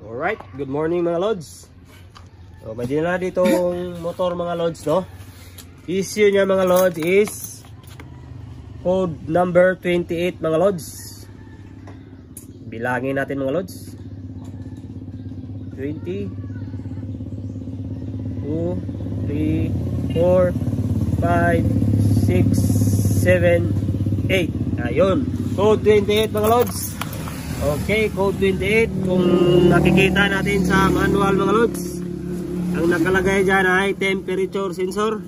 Alright, good morning mga lods. So, may dinala ditong motor mga lods, no? Issue niya mga lods is code number 28 mga lods. Bilangin natin mga lods. 20 2 3 4 5 6 7 8. Ayun, code 28 mga lods. Okay, code 28. Kung nakikita natin sa manual mga lods, ang nakalagay dyan ay temperature sensor.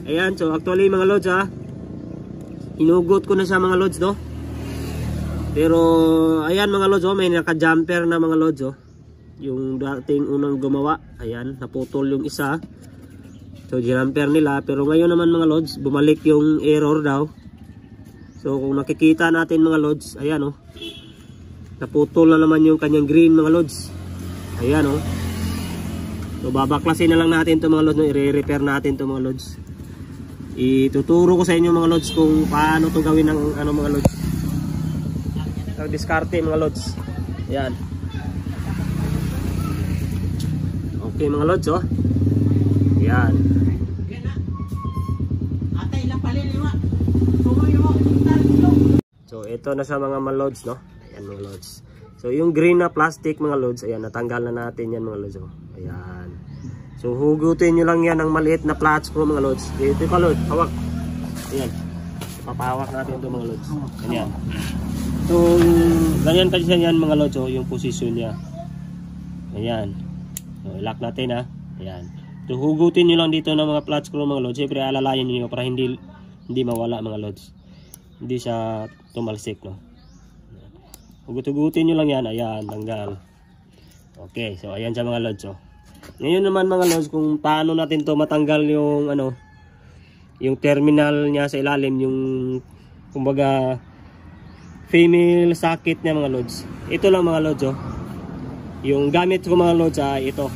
Ayan, so actually mga lods hinugot ko na siya mga lods, no? Pero ayan mga lods, may naka-jumper na mga lods, yung dating unang gumawa. Ayan, naputol yung isa. So jumper nila, pero ngayon naman mga lods, bumalik yung error daw. So kung nakikita natin mga lods, ayan naputol na naman yung kanyang green mga lods. Ayan So babaklasin na lang natin to mga lods, i-repair natin to mga lods. Ituturo ko sa inyo mga lods kung paano to gawin ng mga lods. Ang diskarte mga lods. Ayan. Okay mga lods, Ayan. So ito na sa mga lods, no? Ayan mga lods. So yung green na plastic mga lods, ayan, natanggal na natin yan mga lods. Ayan. So hugutin nyo lang yan ng maliit na flat screw mga lods. Ito ka lods, hawak. Ayan. Papahawak natin ito mga lods. Ayan. So ganyan kasi yan mga lods, yung position niya. Ayan. So lock natin Ayan. So hugutin nyo lang dito ng mga flat screw mga lods. Siyempre alalayan nyo para hindi mawala mga lods. Hindi siya tumalsik, no? Hugot-hugutin nyo lang yan. Ayan, tanggal. Okay, so ayan siya mga lods, Ngayon naman mga lods, kung paano natin to matanggal yung yung terminal niya sa ilalim, yung kumbaga female socket niya mga lods. Ito lang mga lods, yung gamit ko mga lods, ito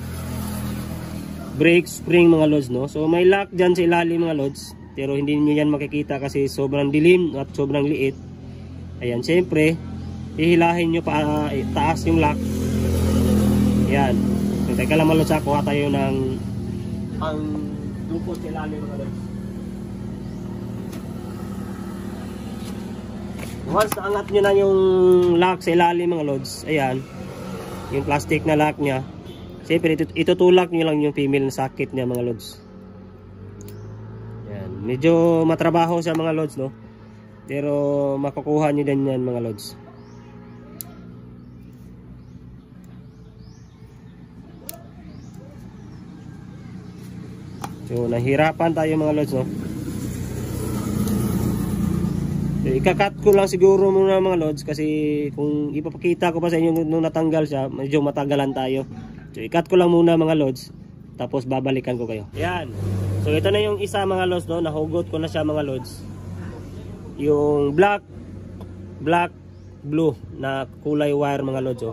brake spring mga lods, no? So may lock dyan sa ilalim mga lods, pero hindi nyo yan makikita kasi sobrang dilim at sobrang liit. Ayan, siyempre hihilahin nyo pa taas yung lock. Ayan. So, teka lang mga lods, kuha tayo ng ang lupot sa ilalim mga lods. Once naangat nyo na yung lock sa ilalim mga lods, ayan, yung plastic na lock nya, siyempre itutulak nyo lang yung female na socket nya mga lods. Ayan. Medyo matrabaho siya mga lods, no? Pero makukuha nyo din yan mga lods. So nahirapan tayo mga lods, no? So, ikakat ko lang siguro muna mga lods, kasi kung ipapakita ko pa sa inyo nung natanggal siya, medyo matagalan tayo. So ikat ko lang muna mga lods, tapos babalikan ko kayo. Ayan. So ito na yung isa mga lods, no? Nahugot ko na siya mga lods. Yung black blue na kulay wire mga lods,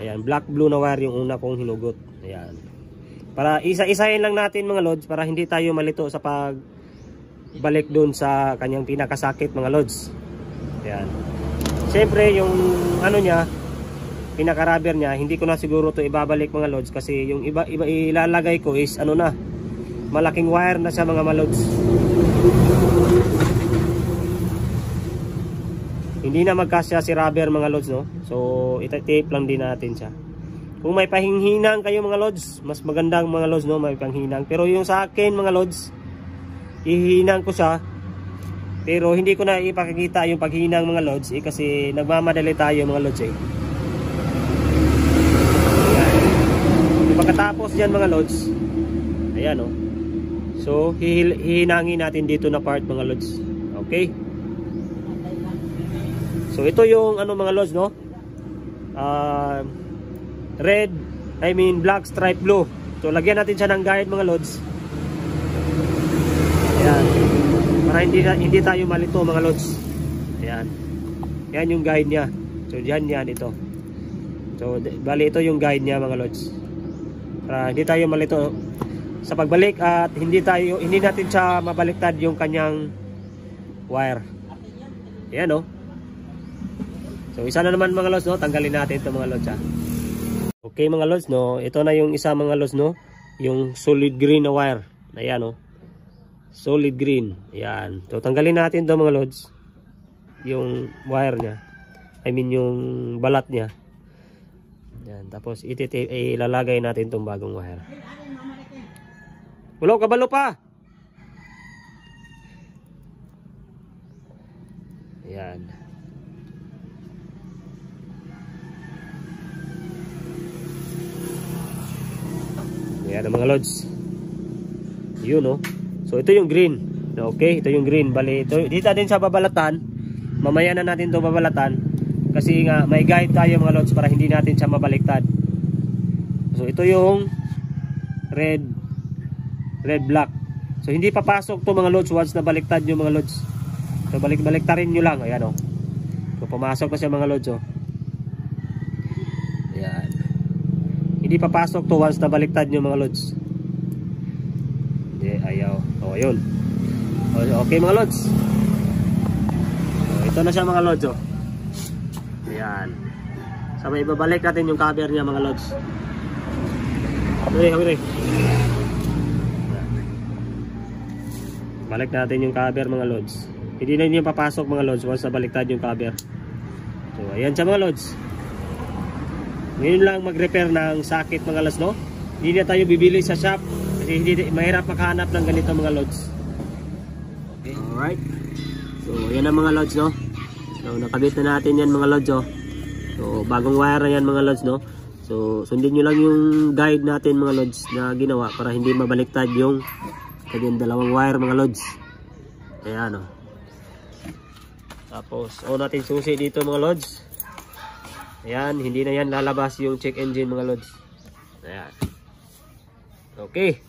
Ayan, black blue na wire yung una kong hinugot. Ayan. Para isa-isahin lang natin mga lods, para hindi tayo malito sa pagbalik doon sa kanyang pinakasakit mga lods. Ayan. Siyempre yung niya, pinaka-rubber niya, hindi ko na siguro to ibabalik mga lods, kasi yung iba ilalagay ko is malaking wire na siya mga lods. Hindi na magkasya si rubber mga lods, no? So ita-tape lang din natin siya. Kung may pahinghinang kayo mga lods, mas magandang mga lods, no? May panghinang. Pero yung sa akin mga lods, ihinang ko siya, pero hindi ko na ipakikita yung paghinang mga lods, kasi nagmamadali tayo mga lods, Pagkatapos yan mga lods, ayan, so hihinangin natin dito na part mga lods. Okay, so ito yung mga lods, no? Black stripe blue. So lagyan natin siya ng guide mga lods. Ayan, para hindi tayo malito mga lods. Ayan, yan yung guide niya. So yan ito. So bali ito yung guide niya mga lods, para hindi tayo malito sa pagbalik, at hindi natin siya mabaliktad yung kanyang wire. Ayan, So isa na naman mga lods, tanggalin natin ito mga lods, Okay mga lods, no? Ito na yung isa mga lods, no? Yung solid green na wire. Ayan, no? Solid green. Ayan. So tanggalin natin to mga lods. Yung wire niya. I mean yung balat niya. Ayan. Tapos ilalagay natin tong bagong wire. Ulo, kabalo pa! Ayan. Ayan ang mga lods. Yun, no? So ito yung green. Okay, ito yung green. Bali, ito, dito din sa babalatan. Mamaya na natin ito babalatan. Kasi nga may guide tayo mga lods para hindi natin siya mabaliktad. So ito yung red black. So hindi papasok to mga lods once na baliktad nyo mga lods. So baliktarin nyo lang. Ayan, o. So pumasok na siya mga lods, o. Ayan. Hindi papasok to once na baliktad nyo mga lods. Hindi, ayaw. O, ayun. Okay mga lods. So, ito na siya mga lods, o. Ayan. Sabay ibabalik natin yung cover niya mga lods. Hawiri. Balik natin yung cover mga lods. Hindi na niya papasok mga lods once na baliktad yung cover. So ayan siya mga lods. Ngayon lang mag-repair ng socket mga lods, no? Hindi na tayo bibili sa shop kasi hindi mahirap makahanap ng ganito mga lods. Okay. Alright. So ayan ang mga lods, no? So nakabit na natin yan mga lods, oh. So bagong wire na yan mga lods, no? So sundin nyo lang yung guide natin mga lods na ginawa para hindi mabaliktad yung kanyang dalawang wire mga lods. Ayan, oh. Tapos on natin susi dito mga lods. Ayan, hindi na yan lalabas yung check engine mga lods. Ayan. Okay.